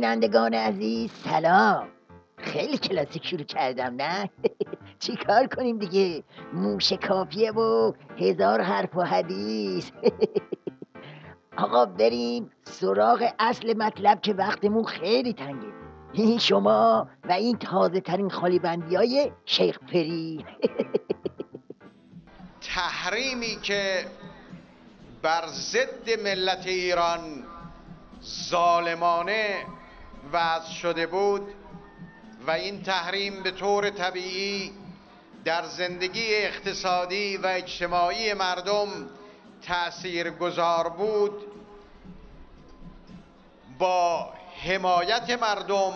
بینندگان عزیز سلام. خیلی کلاسیک شروع کردم نه؟ چی کار کنیم دیگه؟ موش کافیه و 1000 حرف و حدیث. آقا بریم سراغ اصل مطلب که وقتمون خیلی تنگه. این شما و این تازه ترین خالی بندی های شیخ فری. تحریمی که بر ضد ملت ایران ظالمانه وضع شده بود و این تحریم به طور طبیعی در زندگی اقتصادی و اجتماعی مردم تأثیرگذار بود، با حمایت مردم،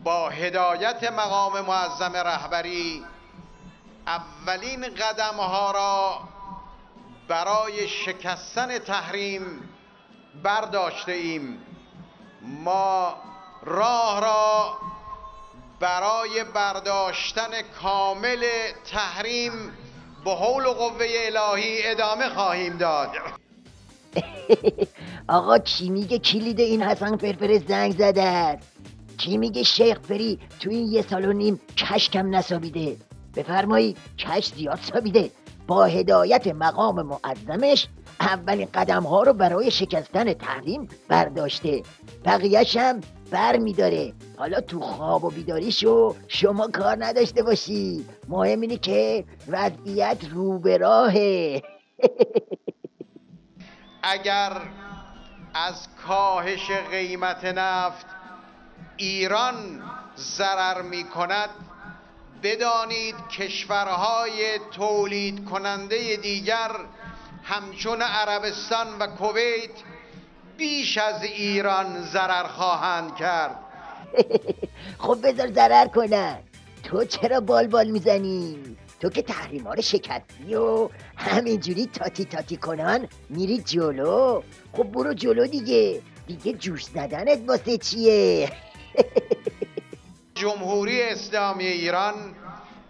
با هدایت مقام معظم رهبری اولین قدم‌ها را برای شکستن تحریم برداشته ایم. ما راه را برای برداشتن کامل تحریم به حول و قوه الهی ادامه خواهیم داد. آقا کی میگه کلید این حسن فرفر زنگ زده است؟ کی میگه شیخ فری تو این 1.5 سال کشکم نسابیده؟ بفرمایید کش زیاد سابیده. با هدایت مقام معظمش اولین قدم ها رو برای شکستن تحریم برداشته، بقیهش هم بر میداره. حالا تو خواب و بیداریشو شما کار نداشته باشی، مهم اینه که وضعیت رو به راهه. اگر از کاهش قیمت نفت ایران ضرر می کند، بدانید کشورهای تولید کننده دیگر همچون عربستان و کویت بیش از ایران ضرر خواهند کرد. خب بذار ضرر کنن، تو چرا بال میزنی؟ تو که تحریما رو شکستی و همینجوری تاتی کنن میری جلو. خب برو جلو دیگه جوش زدنت واسه چیه؟ جمهوری اسلامی ایران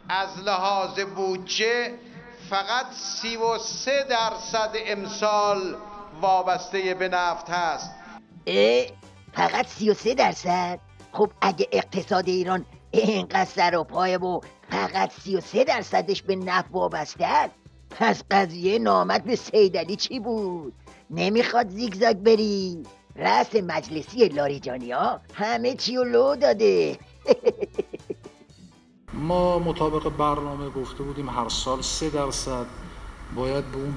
از لحاظ بودجه فقط 33% امسال وابسته به نفت هست. فقط 33%؟ خب اگه اقتصاد ایران اینقدر سر و پایه و فقط 33%ش به نفت وابسته است، پس قضیه نامد به سیدعلی چی بود؟ نمیخواد زیگزاگ بری؟ رأس مجلسی لاریجانی ها همه چی رو لو داده. ما مطابق برنامه گفته بودیم هر سال 3% باید به اون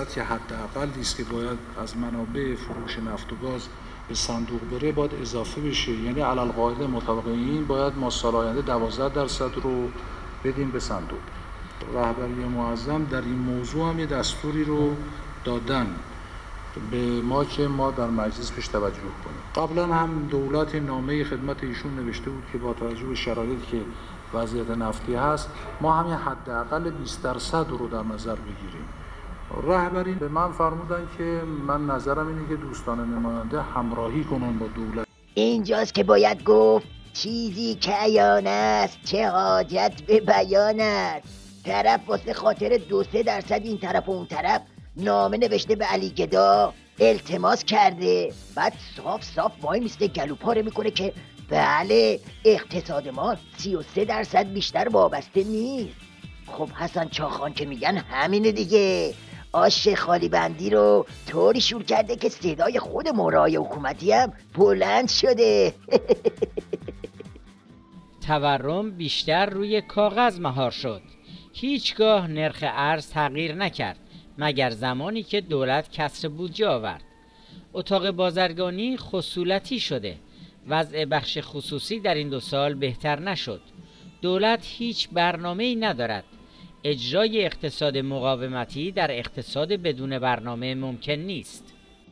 20% که حداقلی است که باید از منابع فروش نفت و گاز به صندوق بره باید اضافه بشه. یعنی علل قاعده مطابق این باید ما سال آینده 12% رو بدیم به صندوق. رهبری معظم در این موضوع هم یه دستوری رو دادن به ما که ما در مجلس بهش توجه کنیم. قبلا هم دولت نامه خدمت ایشون نوشته بود که با توجه به شرایطی که وضعیت نفتی هست ما همین حداقل 20% رو در نظر بگیریم. رهبری به من فرمودن که من نظرم اینه که دوستان نماینده همراهی کنن با دولت. اینجاست که باید گفت چیزی که عیان است چه حاجت به بیان است. طرف واسه خاطر 2-3% این طرف و اون طرف نامه نوشته به علی گدا، التماس کرده، بعد صاف وای میسته گلو پاره میکنه که بله اقتصاد ما 33% بیشتر وابسته نیست. خب حسن چاخان که میگن همینه دیگه. آش خالی بندی رو طوری شور کرده که صدای خود مورای حکومتی هم بلند شده. تورم بیشتر روی کاغذ مهار شد. هیچگاه نرخ ارز تغییر نکرد مگر زمانی که دولت کسر بودجه آورد. اتاق بازرگانی خصولتی شده. وضع بخش خصوصی در این 2 سال بهتر نشد. دولت هیچ برنامه‌ای ندارد. اجرای اقتصاد مقاومتی در اقتصاد بدون برنامه ممکن نیست.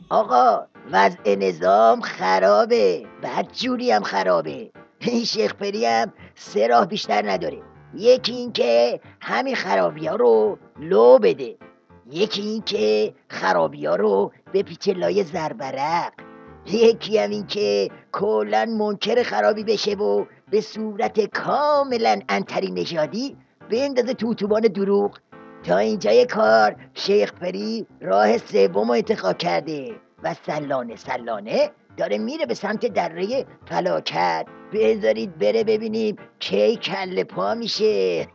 آقا وضع نظام خرابه، بدجوری هم خرابه. این شیخ فری هم 3 راه بیشتر نداره. یکی این که همین خرابی ها رو لو بده، یکی این که خرابی ها رو به پیچ لای زربرق، یکی هم این که کلن منکر خرابی بشه و به صورت کاملا انتری نژادی بندازه تو اتوبان دروغ. تا اینجای کار شیخ فری راه 3 رو انتخاب کرده و سلانه داره میره به سمت دره فلاکت. بذارید بره ببینیم کی کله پا میشه.